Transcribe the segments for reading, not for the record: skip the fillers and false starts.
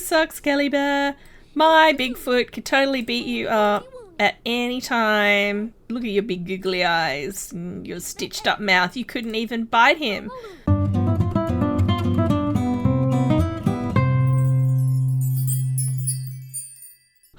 suck, Skelly Bear. My Bigfoot could totally beat you up at any time. Look at your big googly eyes and your stitched up mouth. You couldn't even bite him.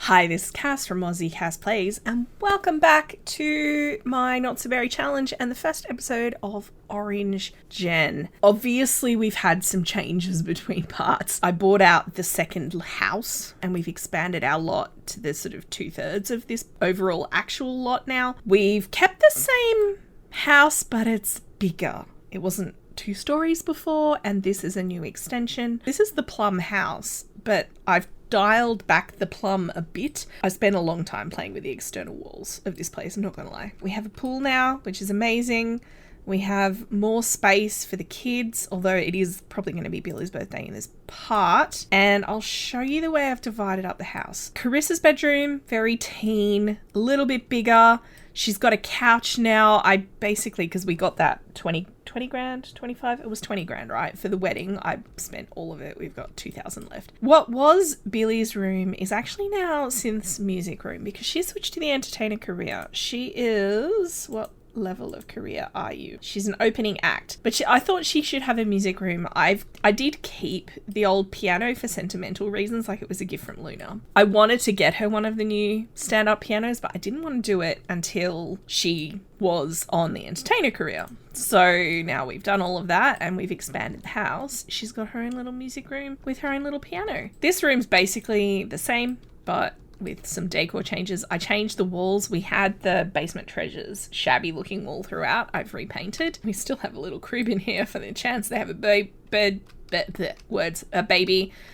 Hi, this is Cass from Aussie Cass Plays, and welcome back to my Not So Berry Challenge and the first episode of Orange Gen. Obviously, we've had some changes between parts. I bought out the second house, and we've expanded our lot to the sort of 2/3 of this overall actual lot now. We've kept the same house, but it's bigger. It wasn't 2 stories before, and this is a new extension. This is the Plum house, but I've dialed back the Plum a bit. I spent a long time playing with the external walls of this place, I'm not gonna lie. We have a pool now, which is amazing. We have more space for the kids, although it is probably going to be Billy's birthday in this part. And I'll show you the way I've divided up the house. Carissa's bedroom, very teen, a little bit bigger. She's got a couch now. I basically, because we got that 20 grand, 25, it was 20 grand, right? For the wedding, I spent all of it. We've got 2,000 left. What was Billy's room is actually now Synth's music room because she switched to the entertainer career. She is, what level of career are you? She's an opening act, but I thought she should have a music room. I did keep the old piano for sentimental reasons, like it was a gift from Luna. I wanted to get her one of the new stand-up pianos, but I didn't want to do it until she was on the entertainer career. So now we've done all of that and we've expanded the house. She's got her own little music room with her own little piano. This room's basically the same, but with some decor changes. I changed the walls. We had the basement treasures shabby looking wall throughout. I've repainted. We still have a little crib in here for the chance they have a baby.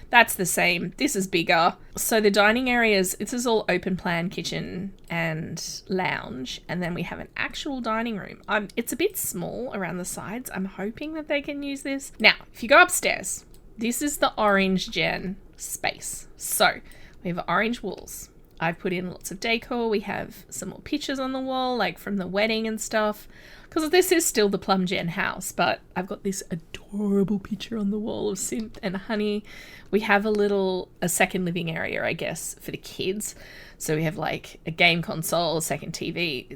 That's the same. This is bigger. So the dining areas, this is all open plan kitchen and lounge. And then we have an actual dining room. It's a bit small around the sides. I'm hoping that they can use this. Now, if you go upstairs, this is the Orange Gen space. So we have orange walls. I've put in lots of decor. We have some more pictures on the wall, like from the wedding and stuff. Because this is still the Plum Gen house, but I've got this adorable picture on the wall of Synth and Honey. We have a second living area, I guess, for the kids. So we have like a game console, a second TV.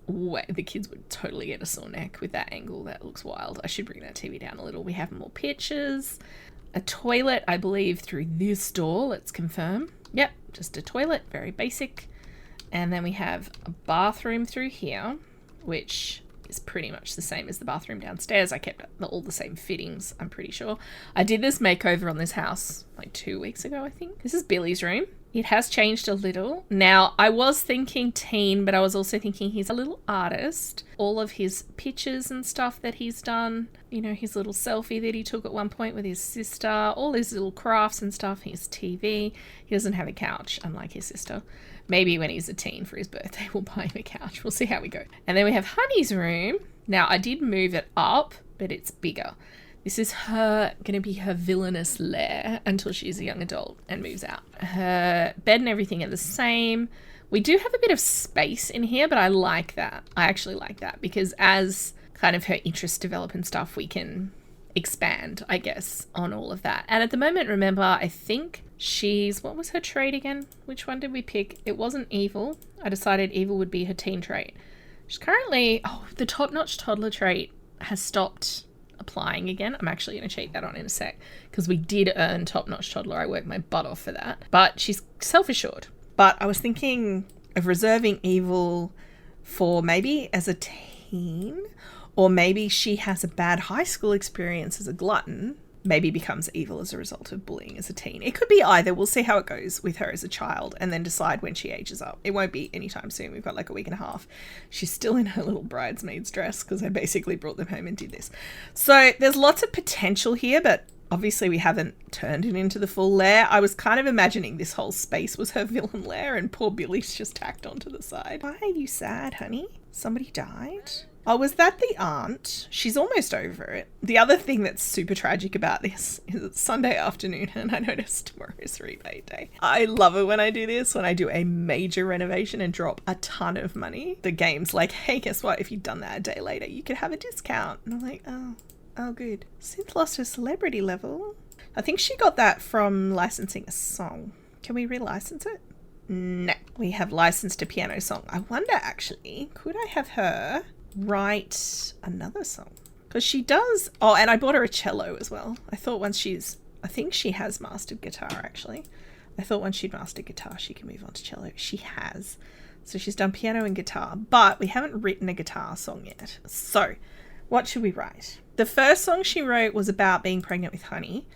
The kids would totally get a sore neck with that angle. That looks wild. I should bring that TV down a little. We have more pictures. A toilet, I believe, through this door. Let's confirm. Yep, just a toilet, very basic. And then we have a bathroom through here, which is pretty much the same as the bathroom downstairs. I kept all the same fittings, I'm pretty sure. I did this makeover on this house like 2 weeks ago, I think. This is Billy's room. It has changed a little. Now, I was thinking teen, but I was also thinking he's a little artist. All of his pictures and stuff that he's done, you know, his little selfie that he took at one point with his sister, all his little crafts and stuff, his TV. He doesn't have a couch, unlike his sister. Maybe when he's a teen for his birthday, we'll buy him a couch. We'll see how we go. And then we have Honey's room. Now, I did move it up, but it's bigger. This is going to be her villainous lair until she's a young adult and moves out. Her bed and everything are the same. We do have a bit of space in here, but I like that. I actually like that because as kind of her interests develop and stuff, we can expand, I guess, on all of that. And at the moment, remember, I think what was her trait again? Which one did we pick? It wasn't evil. I decided evil would be her teen trait. She's currently, the top-notch toddler trait has stopped applying again. I'm actually going to cheat that on in a sec because we did earn top-notch toddler. I worked my butt off for that. But she's self-assured. But I was thinking of reserving evil for maybe as a teen, or maybe she has a bad high school experience as a glutton, maybe becomes evil as a result of bullying as a teen. It could be either. We'll see how it goes with her as a child and then decide when she ages up. It won't be anytime soon. We've got like a week and a half. She's still in her little bridesmaid's dress because I basically brought them home and did this. So there's lots of potential here, but obviously we haven't turned it into the full lair. I was kind of imagining this whole space was her villain lair and poor Billy's just tacked onto the side. Why are you sad, honey? Somebody died? Oh, was that the aunt? She's almost over it. The other thing that's super tragic about this is it's Sunday afternoon and I noticed tomorrow is rebate day. I love it when I do this, when I do a major renovation and drop a ton of money. The game's like, hey, guess what? If you'd done that a day later, you could have a discount. And I'm like, oh good. Synth lost her celebrity level. I think she got that from licensing a song. Can we relicense it? No. We have licensed a piano song. I wonder, actually, could I have her write another song? Because she does... Oh, and I bought her a cello as well. I think she has mastered guitar, actually. I thought once she'd mastered guitar, she can move on to cello. She has. So she's done piano and guitar, but we haven't written a guitar song yet. So what should we write? The first song she wrote was about being pregnant with honey,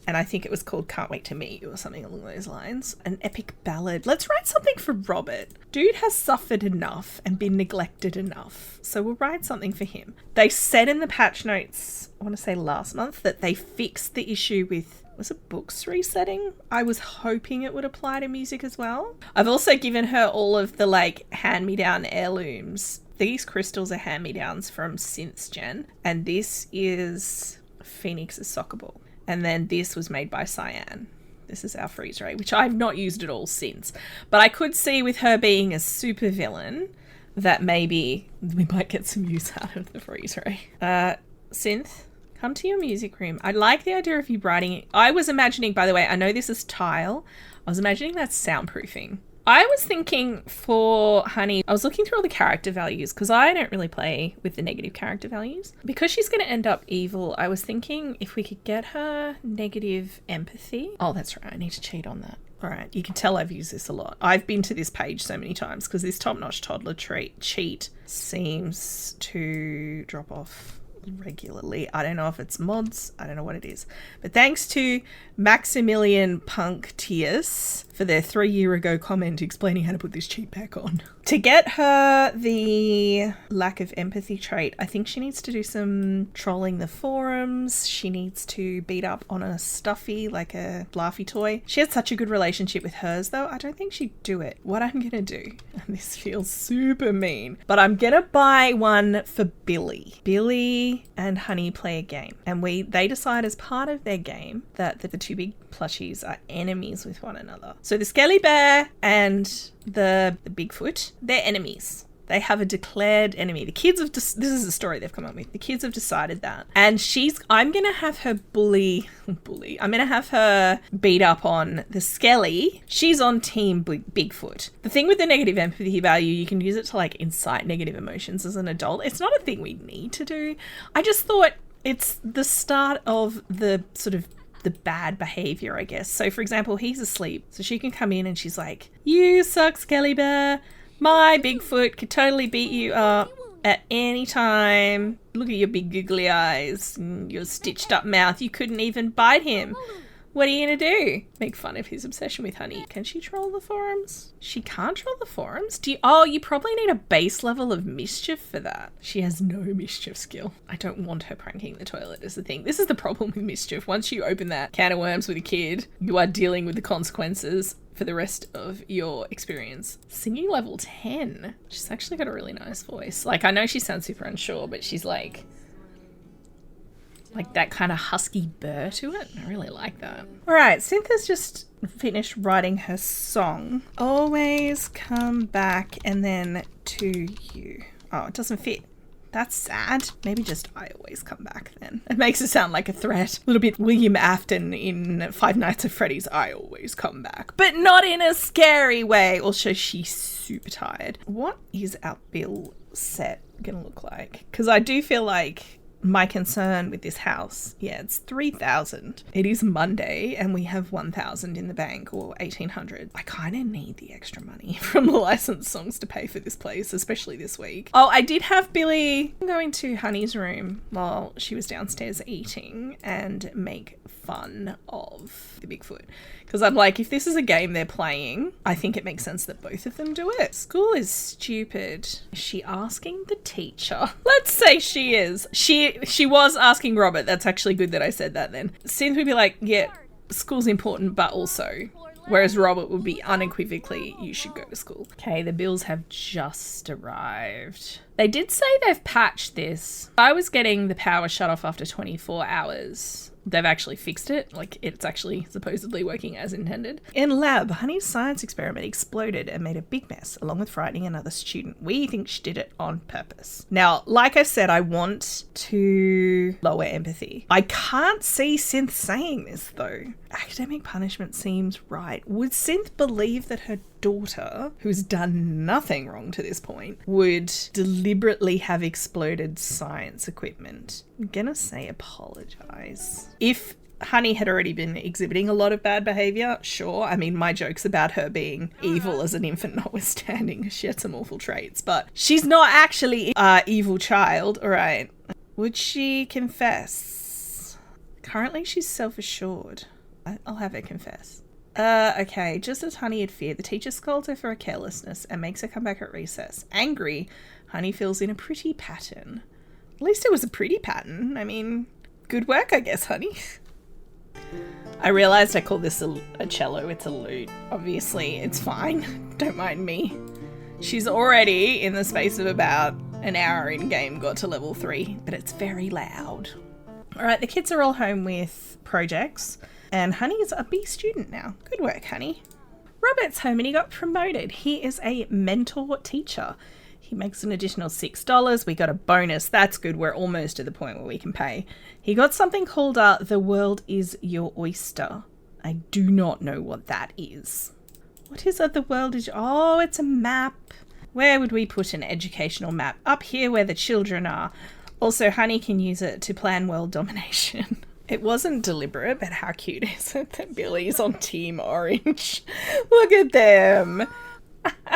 and I think it was called Can't Wait to Meet You or something along those lines. An epic ballad. Let's write something for Robert. Dude has suffered enough and been neglected enough, so we'll write something for him. They said in the patch notes, I want to say last month, that they fixed the issue with, was it books resetting? I was hoping it would apply to music as well. I've also given her all of the hand-me-down heirlooms. These crystals are hand-me-downs from Synth's Gen, and this is Phoenix's soccer ball. And then this was made by Sianne. This is our freeze ray, which I've not used at all since. But I could see with her being a super villain that maybe we might get some use out of the freeze ray. Synth, come to your music room. I like the idea of you writing it. I was imagining, by the way, I know this is tile. I was imagining that's soundproofing. I was thinking for Honey, I was looking through all the character values because I don't really play with the negative character values. Because she's going to end up evil, I was thinking if we could get her negative empathy. Oh, that's right. I need to cheat on that. All right. You can tell I've used this a lot. I've been to this page so many times because this top-notch toddler cheat seems to drop off regularly. I don't know if it's mods. I don't know what it is. But thanks to Maximilian Punctius for their 3 year ago comment explaining how to put this cheat back on. To get her the lack of empathy trait, I think she needs to do some trolling the forums. She needs to beat up on a stuffy, like a laughy toy. She had such a good relationship with hers though. I don't think she'd do it. What I'm gonna do, and this feels super mean, but I'm gonna buy one for Billy. Billy and Honey play a game, and they decide as part of their game that the two big plushies are enemies with one another. So the Skelly Bear and the Bigfoot, they're enemies. They have a declared enemy. The kids have this is the story they've come up with. The kids have decided that. And I'm going to have her bully. I'm going to have her beat up on the Skelly. She's on team Bigfoot. The thing with the negative empathy value, you can use it to incite negative emotions as an adult. It's not a thing we need to do. I just thought it's the start of the sort of the bad behavior, I guess. So for example, he's asleep. So she can come in and she's like, "You suck, Skelly Bear. My Bigfoot could totally beat you up at any time. Look at your big googly eyes and your stitched up mouth. You couldn't even bite him. What are you going to do? Make fun of his obsession with Honey." Can she troll the forums? She can't troll the forums? You probably need a base level of mischief for that. She has no mischief skill. I don't want her pranking the toilet is the thing. This is the problem with mischief. Once you open that can of worms with a kid, you are dealing with the consequences for the rest of your experience. Singing level 10. She's actually got a really nice voice. I know she sounds super unsure, but she's like that kind of husky burr to it. I really like that. All right, Synth has just finished writing her song. Always come back and then to you. Oh, it doesn't fit. That's sad. Maybe just I always come back then. It makes it sound like a threat. A little bit William Afton in Five Nights at Freddy's. I always come back. But not in a scary way. Also, she's super tired. What is our bill set gonna look like? Because I do feel like my concern with this house, it's 3,000. It is Monday and we have 1,000 in the bank, or 1,800. I kind of need the extra money from the licensed songs to pay for this place, especially this week. Oh, I did have Billy going to Honey's room while she was downstairs eating and make fun of the Bigfoot. Because I'm like, if this is a game they're playing, I think it makes sense that both of them do it. School is stupid. Is she asking the teacher? Let's say she is. She was asking Robert. That's actually good that I said that then. Synth would be like, yeah, school's important, but also. Whereas Robert would be unequivocally, you should go to school. Okay, the bills have just arrived. They did say they've patched this. I was getting the power shut off after 24 hours. they've actually fixed it. Like, it's actually supposedly working as intended. In lab, Honey's science experiment exploded and made a big mess, along with frightening another student. We think she did it on purpose. Now, like I said, I want to lower empathy. I can't see Synth saying this, though. Academic punishment seems right. Would Synth believe that her daughter, who's done nothing wrong to this point, would deliberately have exploded science equipment? I'm gonna say apologize. If Honey had already been exhibiting a lot of bad behaviour, sure. I mean, my joke's about her being evil as an infant notwithstanding. She had some awful traits, but she's not actually an evil child. All right. Would she confess? Currently, she's self-assured. I'll have her confess. Okay, just as Honey had feared, the teacher scolds her for her carelessness and makes her come back at recess. Angry, Honey fills in a pretty pattern. At least it was a pretty pattern. I mean, good work, I guess, Honey. I realised I called this a cello. It's a lute. Obviously, it's fine. Don't mind me. She's already, in the space of about an hour in game, got to level 3, but it's very loud. All right, the kids are all home with projects. And Honey's a B student now. Good work, Honey. Robert's home and he got promoted. He is a mentor teacher. He makes an additional $6. We got a bonus. That's good. We're almost to the point where we can pay. He got something called The World is Your Oyster. I do not know what that is. What is The World is... Oh, it's a map. Where would we put an educational map? Up here where the children are. Also, Honey can use it to plan world domination. It wasn't deliberate, but how cute is it that Billy's on Team Orange? Look at them. Remember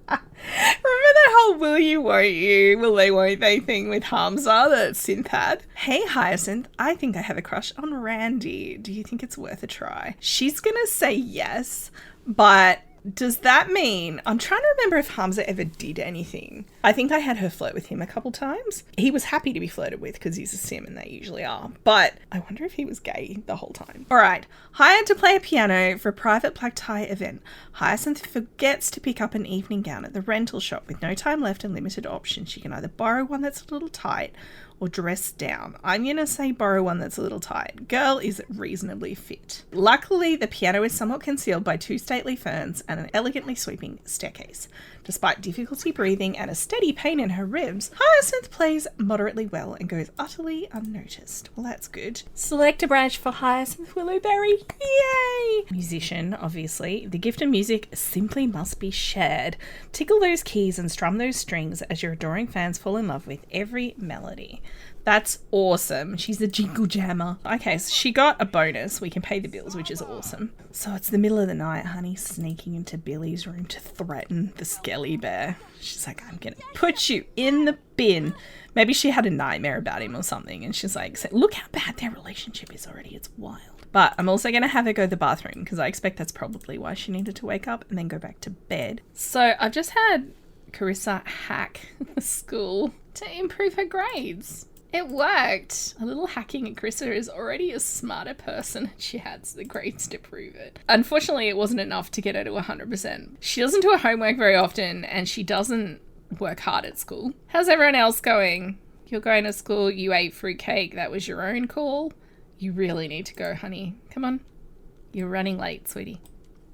that whole will you, won't you, will they, won't they thing with Hamza that Synth had? Hey, Hyacinth, I think I have a crush on Randy. Do you think it's worth a try? She's gonna say yes, but does that mean... I'm trying to remember if Hamza ever did anything. I think I had her flirt with him a couple times. He was happy to be flirted with because he's a sim and they usually are. But I wonder if he was gay the whole time. All right. Hired to play a piano for a private black tie event. Hyacinth forgets to pick up an evening gown at the rental shop. With no time left and limited options, she can either borrow one that's a little tight or dress down. I'm going to say borrow one that's a little tight. Girl is reasonably fit. Luckily, the piano is somewhat concealed by 2 stately ferns and an elegantly sweeping staircase. Despite difficulty breathing and a steady pain in her ribs, Hyacinth plays moderately well and goes utterly unnoticed. Well, that's good. Select a branch for Hyacinth Willowberry. Yay! Musician, obviously. The gift of music simply must be shared. Tickle those keys and strum those strings as your adoring fans fall in love with every melody. That's awesome. She's a jingle jammer. Okay, so she got a bonus. We can pay the bills, which is awesome. So it's the middle of the night, Honey sneaking into Billy's room to threaten the Skelly Bear. She's like, I'm going to put you in the bin. Maybe she had a nightmare about him or something. And she's like, look how bad their relationship is already. It's wild. But I'm also going to have her go to the bathroom because I expect that's probably why she needed to wake up and then go back to bed. So I've just had Carissa hack the school to improve her grades. It worked. A little hacking at Carissa is already a smarter person and she has the grades to prove it. Unfortunately, it wasn't enough to get her to 100%. She doesn't do her homework very often and she doesn't work hard at school. How's everyone else going? You're going to school, you ate fruitcake, that was your own call. You really need to go, honey. Come on. You're running late, sweetie.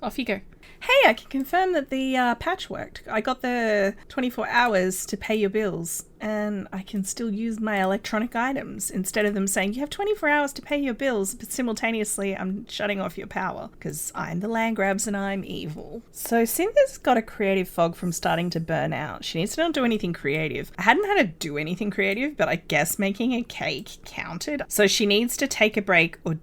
Off you go. Hey, I can confirm that the patch worked. I got the 24 hours to pay your bills and I can still use my electronic items instead of them saying you have 24 hours to pay your bills, but simultaneously I'm shutting off your power because I'm the land grabs and I'm evil. So Cynthia's got a creative fog from starting to burn out. She needs to not do anything creative. I hadn't had to do anything creative, but I guess making a cake counted. So she needs to take a break or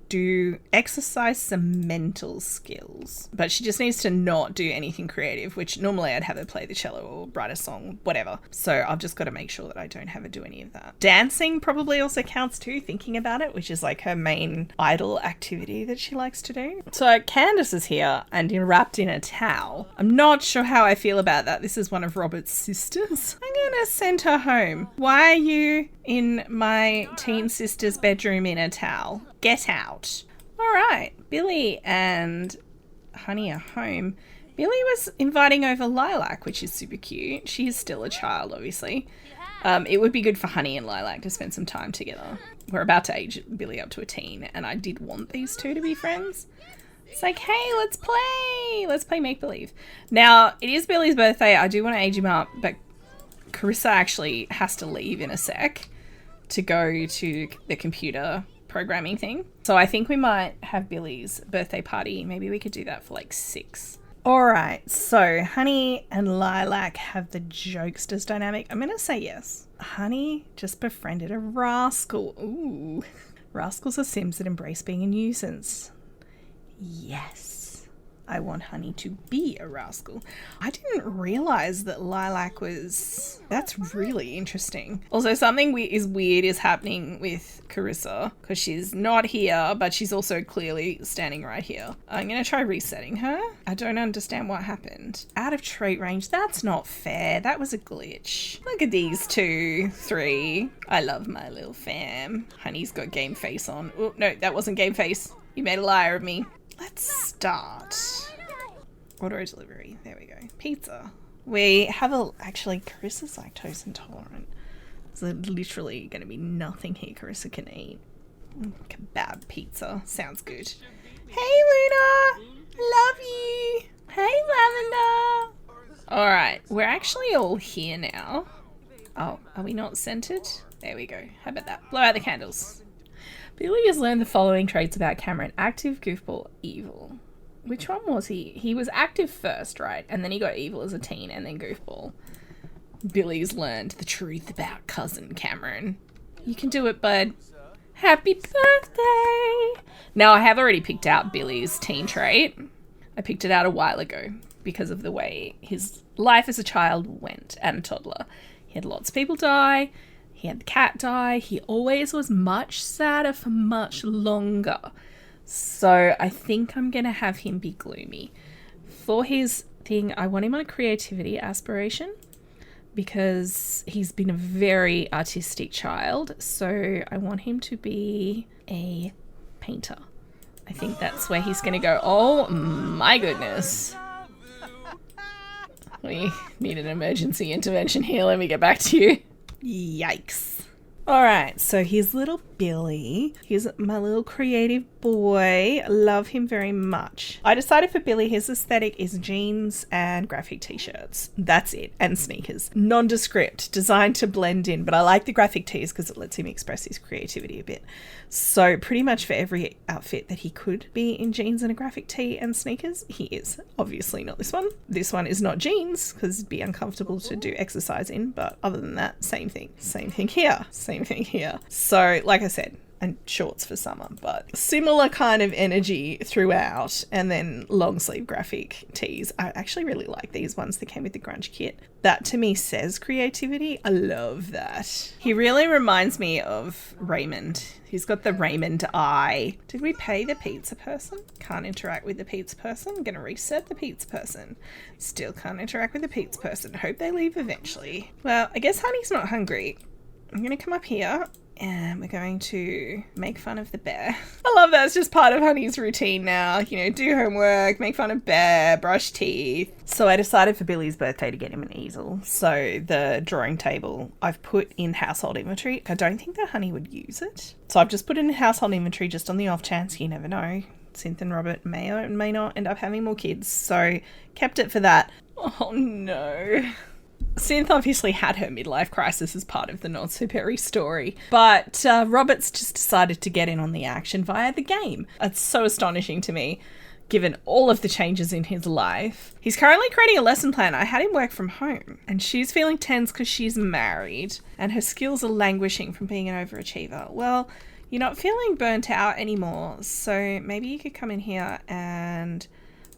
exercise some mental skills. But she just needs to not do anything creative, which normally I'd have her play the cello or write a song, whatever. So I've just got to make sure that I don't have her do any of that. Dancing probably also counts too, thinking about it, which is like her main idle activity that she likes to do. So Candace is here and wrapped in a towel. I'm not sure how I feel about that. This is one of Robert's sisters. I'm gonna send her home. Why are you in my teen sister's bedroom in a towel? Get out. All right, Billy and Honey are home. Billy was inviting over Lilac, which is super cute. She is still a child, obviously. It would be good for Honey and Lilac to spend some time together. We're about to age Billy up to a teen, and I did want these two to be friends. It's like, hey, let's play. Let's play make-believe. Now, it is Billy's birthday. I do want to age him up, but Carissa actually has to leave in a sec to go to the computer programming thing. So I think we might have Billy's birthday party. Maybe we could do that for like 6. All right, so Honey and Lilac have the jokesters dynamic. I'm going to say yes. Honey just befriended a rascal. Ooh. Rascals are Sims that embrace being a nuisance. Yes. I want Honey to be a rascal. I didn't realize that Lilac was... That's really interesting. Also, something weird is happening with Carissa because she's not here, but she's also clearly standing right here. I'm going to try resetting her. I don't understand what happened. Out of trait range. That's not fair. That was a glitch. Look at these 2, 3. I love my little fam. Honey's got game face on. Oh, no, that wasn't game face. You made a liar of me. Let's start. Auto delivery. There we go. Pizza. We have actually, Carissa's lactose intolerant. There's literally going to be nothing here Carissa can eat. Kebab pizza. Sounds good. Hey, Luna. Love you. Hey, Lavender. All right. We're actually all here now. Oh, are we not centered? There we go. How about that? Blow out the candles. Billy has learned the following traits about Cameron. Active, goofball, evil. Which one was he? He was active first, right? And then he got evil as a teen and then goofball. Billy's learned the truth about cousin Cameron. You can do it, bud. Happy birthday! Now, I have already picked out Billy's teen trait. I picked it out a while ago because of the way his life as a child went and a toddler. He had lots of people die. He had the cat die. He always was much sadder for much longer. So I think I'm going to have him be gloomy. For his thing, I want him on a creativity aspiration because he's been a very artistic child. So I want him to be a painter. I think that's where he's going to go, oh my goodness. We need an emergency intervention here. Let me get back to you. Yikes. All right, so here's little Billy. He's my little creative boy. I love him very much. I decided for Billy, his aesthetic is jeans and graphic t-shirts. That's it. And sneakers. Nondescript, designed to blend in. But I like the graphic tees because it lets him express his creativity a bit. So pretty much for every outfit that he could be in jeans and a graphic tee and sneakers, he is. Obviously not this one. This one is not jeans because it'd be uncomfortable to do exercise in. But other than that, same thing. Same thing here. Same thing here. So like I said, and shorts for summer, but similar kind of energy throughout, and then long sleeve graphic tees. I actually really like these ones that came with the grunge kit. That to me says creativity. I love that. He really reminds me of Raymond. He's got the Raymond eye. Did we pay the pizza person? Can't interact with the pizza person. Gonna reset the pizza person. Still can't interact with the pizza person. Hope they leave eventually. Well, I guess Honey's not hungry. I'm gonna come up here and we're going to make fun of the bear. I love that. It's just part of Honey's routine now. You know, do homework, make fun of bear, brush teeth. So I decided for Billy's birthday to get him an easel. So the drawing table I've put in household inventory. I don't think that Honey would use it. So I've just put it in household inventory just on the off chance. You never know. Synth and Robert may or may not end up having more kids. So kept it for that. Oh no. Synth obviously had her midlife crisis as part of the Not So Berry story, but Robert's just decided to get in on the action via the game. It's so astonishing to me, given all of the changes in his life. He's currently creating a lesson plan. I had him work from home, and she's feeling tense because she's married, and her skills are languishing from being an overachiever. Well, you're not feeling burnt out anymore, so maybe you could come in here and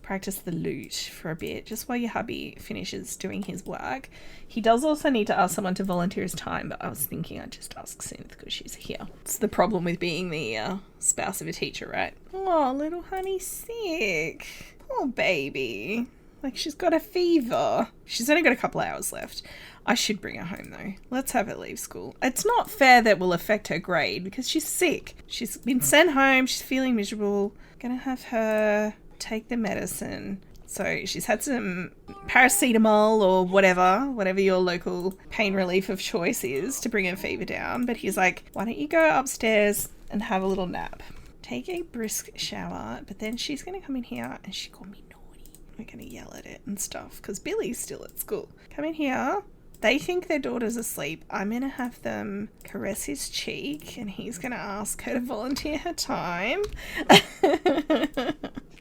practice the lute for a bit, just while your hubby finishes doing his work. He does also need to ask someone to volunteer his time, but I was thinking I'd just ask Synth because she's here. It's the problem with being the spouse of a teacher, right? Oh, little Honey's sick. Poor baby. Like, she's got a fever. She's only got a couple hours left. I should bring her home, though. Let's have her leave school. It's not fair that will affect her grade because she's sick. She's been sent home. She's feeling miserable. Gonna have her take the medicine. So she's had some paracetamol or whatever your local pain relief of choice is to bring her fever down. But he's like, why don't you go upstairs and have a little nap? Take a brisk shower, but then she's going to come in here and she called me naughty. We're going to yell at it and stuff because Billy's still at school. Come in here. They think their daughter's asleep. I'm going to have them caress his cheek and he's going to ask her to volunteer her time.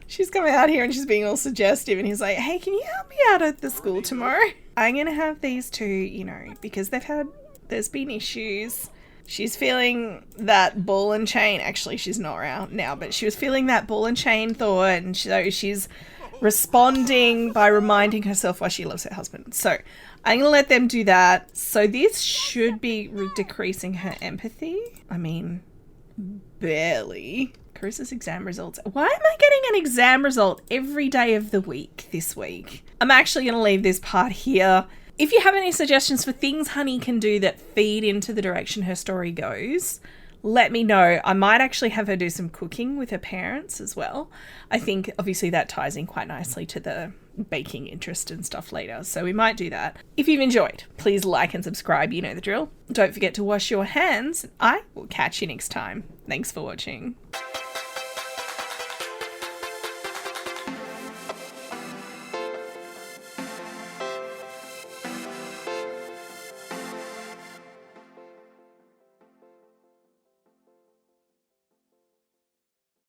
She's coming out here and she's being all suggestive and he's like, hey, can you help me out at the school tomorrow? I'm going to have these two, because there's been issues. She's feeling that ball and chain. Actually, she's not around now, but she was feeling that ball and chain thought, and so she's responding by reminding herself why she loves her husband. So I'm going to let them do that. So this should be decreasing her empathy. I mean, barely. Carissa's exam results. Why am I getting an exam result every day of the week this week? I'm actually going to leave this part here. If you have any suggestions for things Honey can do that feed into the direction her story goes, let me know. I might actually have her do some cooking with her parents as well. I think obviously that ties in quite nicely to the baking interest and stuff later. So we might do that. If you've enjoyed, please like and subscribe. You know the drill. Don't forget to wash your hands. I will catch you next time. Thanks for watching.